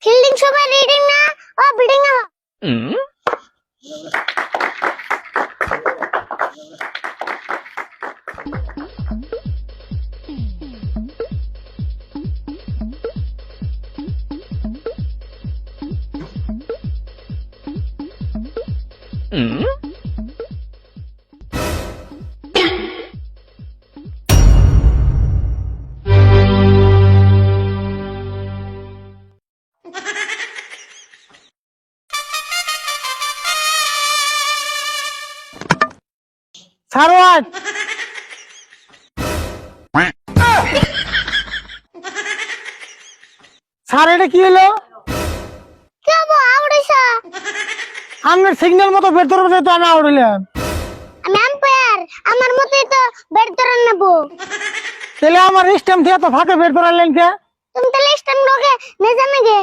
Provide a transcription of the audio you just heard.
Fielding সময় reading না ও bidding না সারওয়াত স্যার এটা কি হলো? কেবো আউড়াইছা আপনার সিগন্যাল মতো বের ধরবে তো আমি আউড়িলাম। আমি আম্পায়ার আমার মতই তো ব্যাট ধরে নেব তাহলে আমার স্ট্যাম্প দিয়ে তো ফাঁকে বের ধরালেন কে? তুমি তাহলে স্ট্যাম্প লোকে নে জানে গে